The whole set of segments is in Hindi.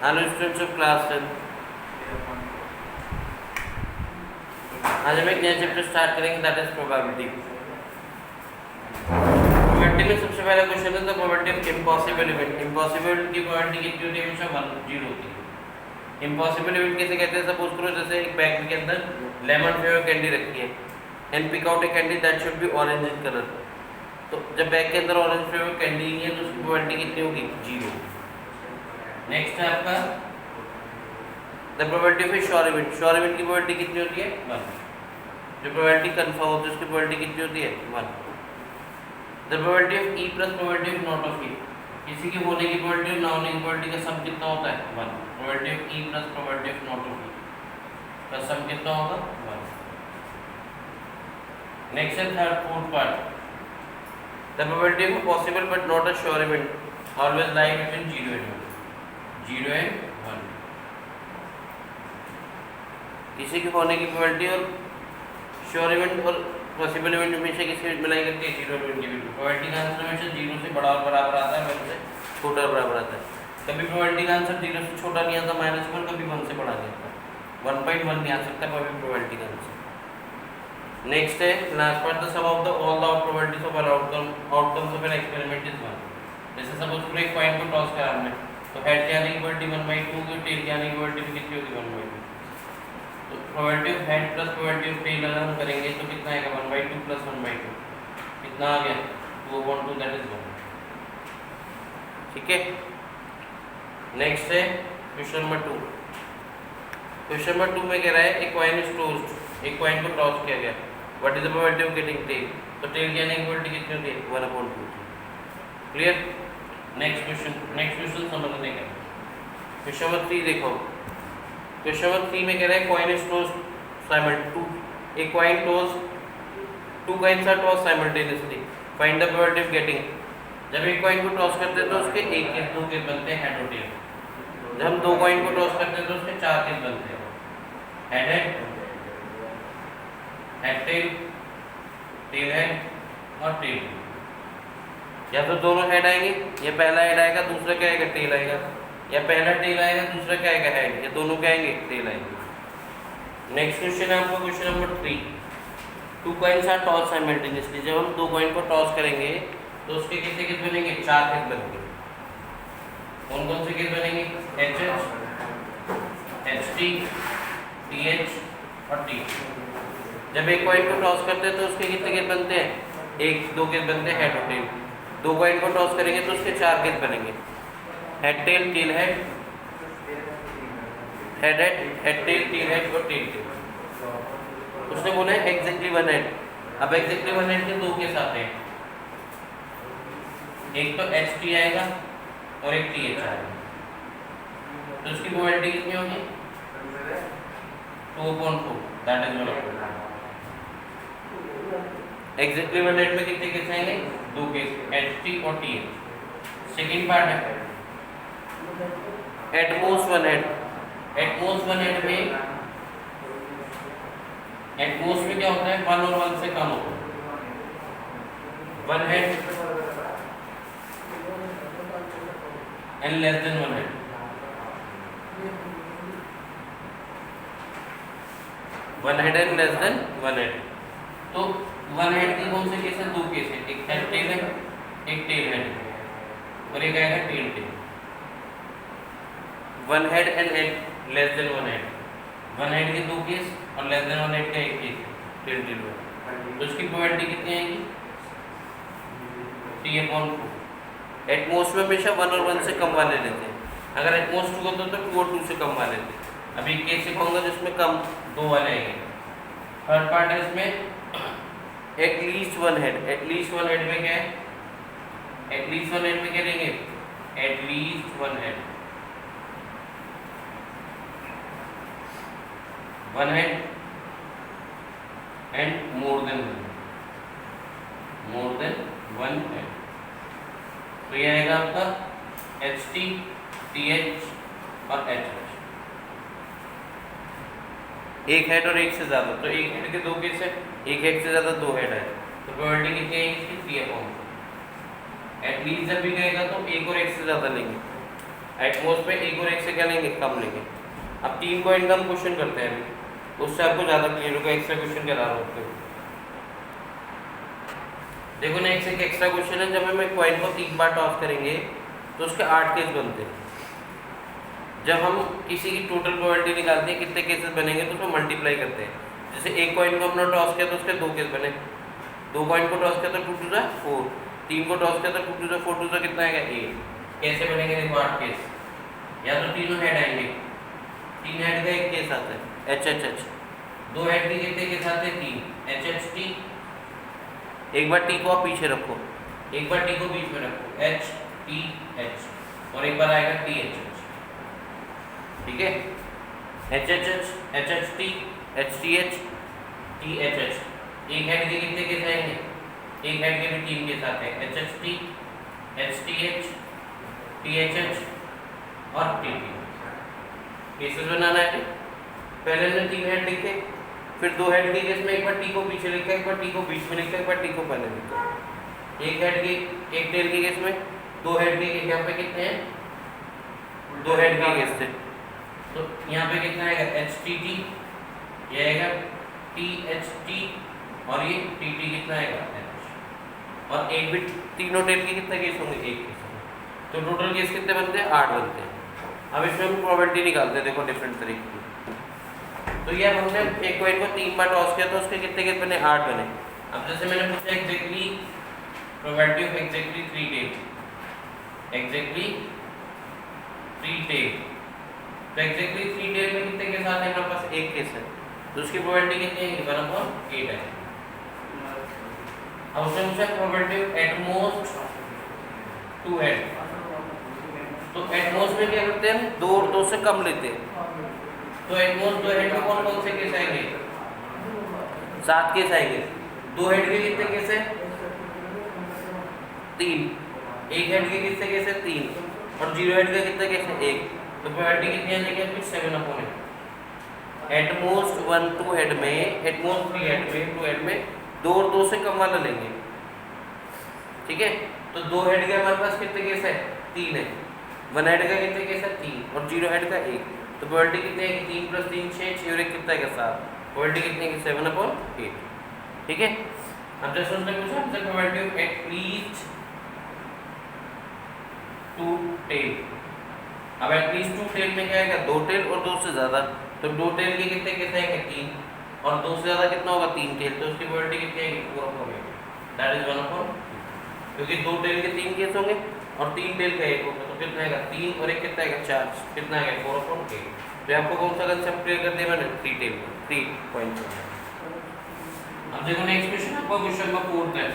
Hello students of class 10। आज हम एक नया चैप्टर स्टार्ट करेंगे, दैट इज प्रोबेबिलिटी। प्रोबेबिलिटी में सबसे पहला क्वेश्चन है the probability of impossible event. Impossible की प्रोबेबिलिटी कितनी होती है? हमेशा 1 0 होती है। इम्पॉसिबल इवेंट कैसे कहते हैं? सपोज करो जैसे एक बैग के अंदर लेमन फ्लेवर कैंडी रखी है and pick out a candy that should be orange in colour. तो जब बैग के अंदर ऑरेंज फ्लेवर कैंडी नहीं है तो उसकी प्रोबेबिलिटी कितनी होगी? 0। नेक्स्ट है आपका the probability of A sure event. Sure event की प्रोबेबिलिटी कितनी होती है? 1। जो प्रोबेबिलिटी कंफर्म होती है उसकी प्रोबेबिलिटी कितनी होती है? 1। The probability of E plus probability of not of E. किसी के होने की प्रोबेबिलिटी और ना होने की प्रोबेबिलिटी का सम कितना होता है? 1। Probability of E plus probability of not of E का सम कितना होगा? 1। नेक्स्ट है third fourth part the probability of possible but not a sure event always lie between 0 and 1। 0 and 1। किसी के होने की प्रोबेबिलिटी और श्योर इवेंट और पॉसिबल इवेंट हमेशा किसी में मिलाई करती है 0 और 1 की वैल्यू। प्रोबेबिलिटी का आंसर हमेशा 0 से बड़ा और बराबर आता है, 1 से छोटा और बराबर आता है। कभी प्रोबेबिलिटी का आंसर 0 से छोटा नहीं आता -1, कभी 1 से बड़ा नहीं आता, 1.1 नहीं आ सकता कभी प्रोबेबिलिटी का आंसर। नेक्स्ट है last part the sum of the all the probabilities of an outcomes of an experiment is 1। जैसे सपोज करो एक कॉइन को टॉस करा हमने तो हेड के आने की प्रोबेबिलिटी 1/2 होगी, टेल के आने की प्रोबेबिलिटी कितनी होगी? 1/2। तो probability of head plus probability of tail अगर हम करेंगे तो कितना आएगा? 1/2 प्लस 1/2 कितना आ गया? 2/2, दैट इज 1। ठीक है। नेक्स्ट है क्वेश्चन नंबर 2। क्वेश्चन नंबर 2 में कह रहा है एक कॉइन इज टॉस्ड, एक कॉइन को टॉस किया गया, what is the probability of getting tail? तो टेल के आने की प्रोबेबिलिटी कितनी होती है? 1/2। क्लियर। नेक्स्ट क्वेश्चन समझने का क्वेश्चन नंबर 3 देखो। क्वेश्चन नंबर 3 में कह रहा है कॉइन इज टॉस्ड साइमल्टेनियसली, एक coin toss, 2 coins are toss simultaneously, find the probability of getting. जब एक कॉइन को टॉस करते हैं तो उसके एक केस 2 केस बनते हैं, हेड और टेल। जब हम 2 कॉइन को टॉस करते हैं तो उसके 4 केस बनते हैं, head head tail, tail head और टेल। या तो दोनों हेड आएंगे, या पहला हेड आएगा दूसरा क्या आएगा? टेल आएगा, या पहला टेल आएगा दूसरा क्या आएगा? हेड, या दोनों क्या आएंगे? टेल आएंगे। नेक्स्ट क्वेश्चन है आपका question number 3। 2 coins are toss simultaneously. जब हम 2 कॉइन को टॉस करेंगे तो उसके कितने केस बनेंगे? 4 केस बनेंगे। कौन कौन से केस बनेंगे? HH, HT, TH और T। जब एक कॉइन को टॉस करते हैं तो उसके कितने केस बनते हैं? 1-2 केस बनते हैं, हेड और टेल। 2 कॉइन को टॉस करेंगे तो उसके 4 केस बनेंगे, head tail, tail head, head head, head tail, tail head और टेल टेल। उसने बोला है एग्जैक्टली 1 हेड। अब एग्जैक्टली 1 हेड के 2 केस आते हैं, एक तो HT आएगा और एक TH आएगा। तो उसकी प्रोबेबिलिटी कितनी होगी? 2/4, दैट इज 1/4। एग्जैक्टली 1 हेड में कितने केस आएंगे? 2 केस, HT और TH। सेकेंड पार्ट है एटमोस्ट 1 हेड। एटमोस्ट 1 हेड में, एटमोस्ट में क्या होता है? 1 और 1 से कम होता है। 1 head and less than 1 head. One head and less than 1 head. तो 1 हेड की कौन से केस है? 2 केस है, एक हेड टेल है, एक टेल हेड और एक आएगा tail tail. 1 head and head less than 1 head, 1 head के 2 केस और लेस देन 1 हेड का एक केस, टेल टेल में। तो उसकी प्रोबेबिलिटी कितनी आएगी? T/4। एटमोस्ट में हमेशा 1 और 1 से कम वाले लेते हैं। अगर एटमोस्ट 2 होता तो 2 और 2 से कम वाले लेते हैं। अभी एक केस सिखाऊंगा जिसमें कम 2 वाले आएंगे। थर्ड पार्ट है इसमें एटलीस्ट 1 हेड। एटलीस्ट 1 हेड में क्या है? एटलीस्ट 1 हेड में क्या लेंगे? At least 1 head, 1 head and more than 1 head. तो ये आएगा आपका HT, TH और HH। एक हेड और एक से ज्यादा, तो एक हेड के 2 केस है, एक हेड से ज्यादा 2 हेड है, तो प्रोबेबिलिटी कितनी आएगी इसकी? 3/4। एटलीस्ट जब भी कहेगा तो एक और एक से ज्यादा लेंगे, एटमोस्ट पे एक और एक से क्या लेंगे, कम लेंगे। अब 3 कॉइन का हम क्वेश्चन करते हैं अभी, उससे आपको ज़्यादा क्लियर होगा। एक्स्ट्रा क्वेश्चन करा रहा हूँ। देखो नेक्स्ट एक एक्स्ट्रा क्वेश्चन है, जब हम एक कॉइन को 3 बार टॉस करेंगे तो उसके 8 केस बनते हैं। जब हम किसी की टोटल प्रोबेबिलिटी निकालते हैं कितने केसेस बनेंगे तो उसको मल्टीप्लाई करते हैं। जैसे एक कॉइन को हमने टॉस किया तो उसके 2 केस बने, 2 कॉइन को टॉस किया तो 2 टू 4, 3 को टॉस किया तो 2 टू 4 टू कितना आएगा 8। कैसे बनेंगे देखो 8 केस, या तो तीनों हेड आएंगे, 3 हेड का एक केस आता है एच एच एच, 2 हेड के कितने केस आते हैं 3 एच एच टी। एक बार टी को आप पीछे रखो, एक बार टी को बीच में रखो, एच टी एच, और एक बार आएगा टी एच एच। ठीक है, H H H, H H T, H T H, T H H. एक हेड के कितने केस आएंगे, एक हेड के भी 3 केस आते हैं, H H T, H T H, T H H और टी टी। केसेस बनाना है। पहले हमने 3 हेड लिखे, फिर 2 हेड के केस में एक बार टी को पीछे लिखा, एक बार टी को बीच में लिखा, एक बार टी को पहले लिखा। एक हेड के, एक टेल के केस में 2 हेड के केस, यहाँ पे कितने हैं 2 हेड के केस थे, तो यहाँ पे कितना आएगा एच टी टी, ये आएगा टी एच टी, और ये टी टी कितना आएगा एच। और एक भी तीनों टेल के कितने केस होंगे, एक केस होंगे, तो टोटल केस कितने बनते हैं 8 बनते हैं। अब इसमें हम प्रोबेबिलिटी निकालते हैं, देखो डिफरेंट तरीके की। तो ये अब हमने एक कॉइन को 3 बार टॉस किया तो उसके कितने केस बने, 8 बने। अब जैसे मैंने पूछा exactly probability of exactly 3 tail, exactly 3 tail, तो एग्जैक्टली 3 टेल में कितने केस आते हैं, हमारे पास एक केस है, तो उसकी प्रोबेबिलिटी कितनी है 1/8 है। अब उसने पूछा प्रोबेबिलिटी एट मोस्ट 2 हेड, तो एटमोस्ट में क्या करते हैं, 2 और 2 से कम लेते हैं, तो एटमोस्ट 2 हेड के कौन कौन से केस आएंगे, 7 केस आएंगे। 2 हेड के कितने केस है 3, एक हेड के कितने केस है 3, और 0 हेड के कितने केस है 1, तो प्रोबेबिलिटी कितनी आ जाएगी 7/8। एटमोस्ट 1 2 हेड में, एटमोस्ट 3 हेड में, 2 हेड में 2 और 2 से कम वाला लेंगे। ठीक है, तो 2 हेड के हमारे पास कितने केस है 3 है, 1 हेड का कितने केस है 3, और 0 हेड का 1, तो प्रोबेबिलिटी कितनी है 3 + 3 6, 6 और 1 कितना है 7, प्रोबेबिलिटी कितनी है 7/8। ठीक है, अब जैसे उसने पूछा हमसे प्रोबेबिलिटी ऑफ एटलीस्ट 2 टेल। अब एटलीस्ट 2 टेल में क्या आएगा 2 टेल और 2 से ज़्यादा, तो 2 टेल के कितने केस आएंगे 3, और 2 से ज़्यादा कितना होगा 3 टेल, तो उसकी प्रोबेबिलिटी कितनी आएगी 4/8, दैट इज 1/8, क्योंकि 2 टेल के 3 केस होंगे और 3 टेल का 1 होगा, तो कितना आएगा 3 और 1 कितना आएगा 4, कितना आएगा 4/8। तो आपको कौन सा कंसेप्ट क्लियर कर दिया मैंने, 3 टेल, 3 पॉइंट। अब देखो नेक्स्ट क्वेश्चन, आपका क्वेश्चन नंबर 4 है।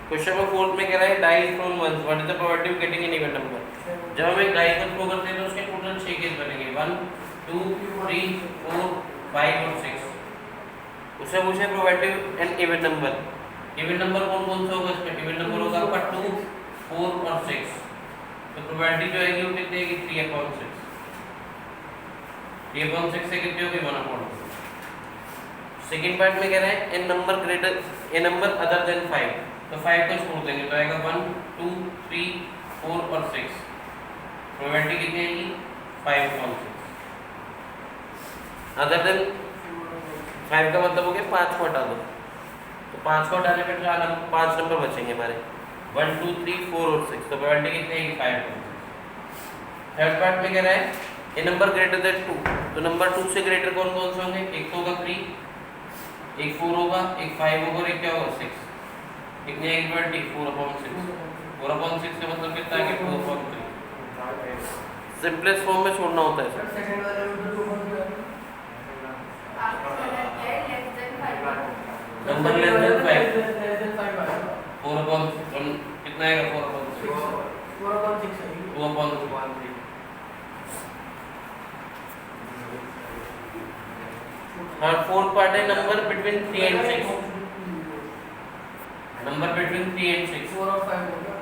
क्वेश्चन नंबर 4 में कह रहा है die thrown once, what is the probability of getting an even number. जब हम एक डाई को थ्रो करते हैं तो उसके टोटल 6 केस बनेंगे, 1 2 3 4 5 और 6। उससे पूछे probability an even number, even number कौन कौन सा होगा इसमें, इवन नंबर होगा आपका 2 4 और 6, तो प्रोबेबिलिटी जो आएगी वो कितनी आएगी 3/6, 3/6 से कितनी होगी 1/2। सेकंड पार्ट में कह रहा है एन नंबर ग्रेटर, ए नंबर अदर देन 5, तो 5 को छोड़ देंगे तो आएगा 1 2 3 4 और 6, प्रोबेबिलिटी कितनी आएगी 5/6। अदर देन 5 का मतलब हो गया 5 को हटा दो, तो 5 को हटाने पे 5 नंबर बचेंगे हमारे 1 2 3 4 और 6, तो प्रोबेबिलिटी कितनी आएगी 5/6। थर्ड पार्ट में कह रहा है ए नंबर ग्रेटर देन 2, तो नंबर 2 से ग्रेटर कौन कौन से होंगे, एक तो होगा 3, एक 4 होगा, एक 5 होगा और एक क्या होगा 6, कितनी आएगी प्रोबेबिलिटी 4/6, 4/6 का मतलब कितना है 4/3। सिंपलेस्ट फॉर्म में छोड़ना होता है सर, नंबर लेस देन 5, 4/1 कितना आएगा 4/6, 2/3। और फोर्थ पार्ट है number between 3 and 6, number between 3 and 6, 4 और 5 होगा,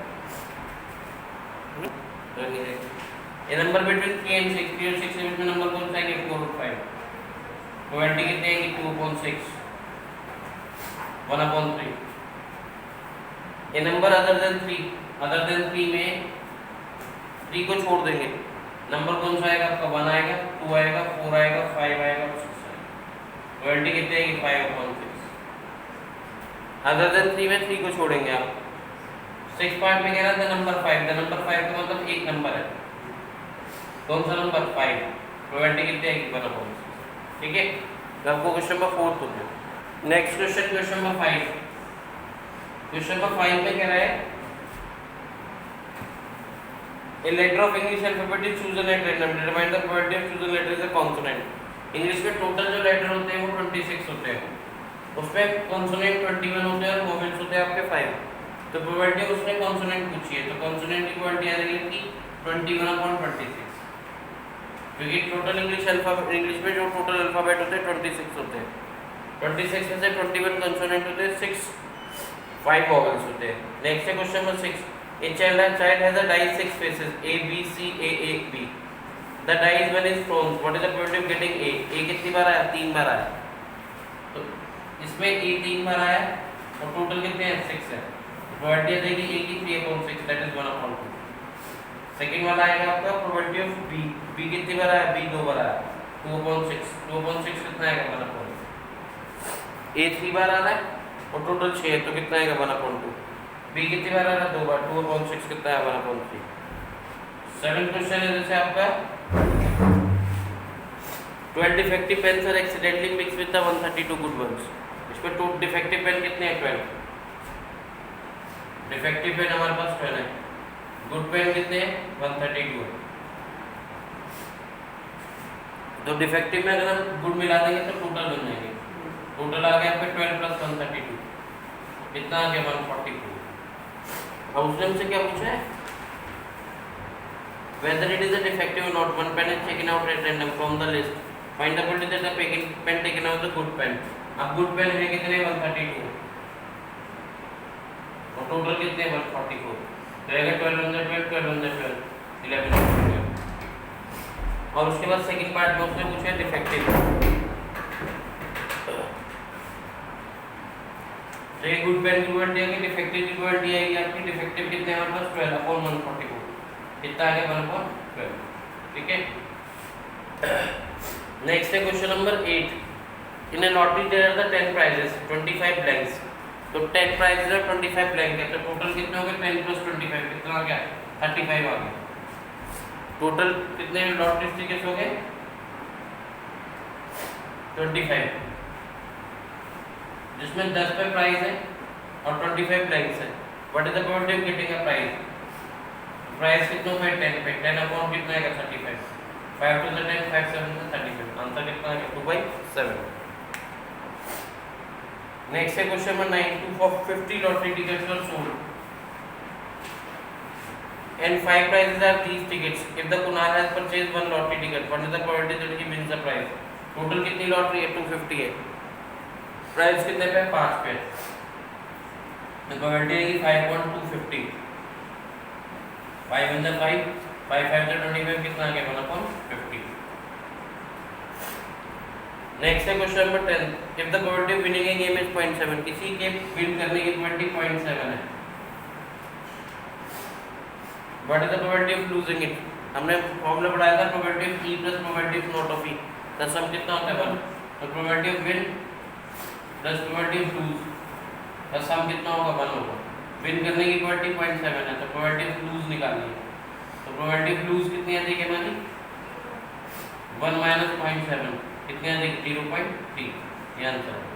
ये नंबर बिटवीन 3 एंड 6, 3 और 6 के बीच में नंबर कौन सा है 4 और 5, प्रोबेबिलिटी कितनी आएगी 2/6, 1/3। A number other than 3, other than 3 में 3 को छोड़ देंगे, नंबर कौन सा आएगा आपका? 1 आएगा, 2 आएगा, 4 आएगा, 5 आएगा और 6 आएगा। प्रोबेबिलिटी कितनी आएगी? 5/6। अदर देन 3 में 3 को छोड़ेंगे आप। 6 पार्ट में कह रहा था नंबर 5, द नंबर 5 का मतलब एक नंबर है, कौन सा नंबर? 5। प्रोबेबिलिटी कितनी आएगी? 1/6। ठीक है, तो आपको क्वेश्चन नंबर 4 हो गया। Next question, question number 5। Question number 5 में कह रहा है A letter of English alphabet is chosen at random. Determine the probability of chosen letter is a consonant. English में टोटल जो लेटर होते हैं वो 26 होते हैं, उसमें कॉन्सोनेंट 21 होते हैं और वोवेल्स होते हैं आपके 5। तो प्रोबेबिलिटी उसने कॉन्सोनेंट पूछी है, तो कॉन्सोनेंट की प्रोबेबिलिटी आ रही है कि 21/26, क्योंकि टोटल इंग्लिश में जो टोटल अल्फाबेट होते हैं 26 होते हैं। 26 में से 21 कॉन्सोनेंट होते हैं, 5 वोवेल्स होते हैं। नेक्स्ट है question number 6। A child has a die 6 faces A B C A A B. The die is when is thrown. What is the probability of getting A? A कितनी बार आया? 3 बार आया। तो इसमें A 3 बार आया और टोटल कितने हैं? 6 है। प्रोबेबिलिटी आ जाएगी A की 3/6, दैट इज 1/2। सेकंड वाला आएगा आपका प्रोबेबिलिटी ऑफ B। B कितनी बार आया? B 2 बार आया, 2/6। 2/6 कितना आएगा? 1/2। A 3 बार आ रहा है और टोटल 6 है, तो कितना आएगा? 1/2। बी कितनी बार आ रहा है? 2 बार, 2/6 कितना है? 1/3। 7th क्वेश्चन है जैसे आपका 12 defective pens are accidentally mix with the 132 good ones. इसमें टू डिफेक्टिव पेन कितने हैं? 12। डिफेक्टिव पेन हमारे पास 12 है, गुड पेन कितने हैं? 132 है। तो डिफेक्टिव में अगर हम गुड मिला देंगे तो टोटल बन जाएंगे। टोटल आ गया आपका 12 + 132, कितना आ गया? 142। अब उसने हमसे क्या पूछा है? Whether it is a defective or not, one pen is taken out at random from the list. Find the probability that the pen taken out is a good pen. अब good pen है कितने? 132 और टोटल कितने? 144। तो रहेगा 12 12 11। और उसके बाद सेकंड पार्ट में उसने पूछा डिफेक्टिव। तो ये गुड पेन की प्रोबेबिलिटी आएगी, डिफेक्टिव की प्रोबेबिलिटी आएगी आपकी। डिफेक्टिव कितने हमारे पास? 12/144, कितना आ गया? 1/12। ठीक है। नेक्स्ट है question number 8। In a lottery there are the 10 prizes, 25 blanks. तो 10 प्राइजेस और 25 ब्लैंक है, तो टोटल कितने हो गए? 10 + 25 कितना आ गया? 35 आ गया। टोटल कितने लॉटरी टिकट्स हो गए? 25, जिसमें 10 पे प्राइस है और 25 ब्लैंक्स है। What is the probability of getting a prize? Price कितना है? 10 पे 10 अपॉन कितना आएगा? 35। 5 to the 10, 5 7 to 35। आंसर कितना आएगा? 2/7। नेक्स्ट है question number 9। 250 lottery tickets were sold and 5 prizes are these tickets. If the Kunal has purchased 1 lottery ticket, what is the probability that he wins the prize? Total कितनी लॉटरी है? 250 है, प्राइस कितने पे? 5 पे। तो प्रोबेबिलिटी आएगी 5/250। 5 × 5, 5 5 × 25 कितना आ गया? 1/50। नेक्स्ट है question number 10। If the probability of winning a game is 0.7, किसी के विन करने की प्रोबेबिलिटी 0.7 है, what is the probability of losing it? हमने फॉर्मूला पढ़ाया था probability of E plus probability of not of E, का सम कितना होता है? 1। तो probability of win plus probability of lose का सम कितना होगा? 1 होगा। विन करने की प्रोबेबिलिटी 0.7 है, तो प्रोबेबिलिटी ऑफ लूज निकालनी है। तो प्रोबेबिलिटी ऑफ लूज कितनी आ जाएगी हमारी? 1 - 0.7 कितनी आ जाएगी? 0.3। ये आंसर है।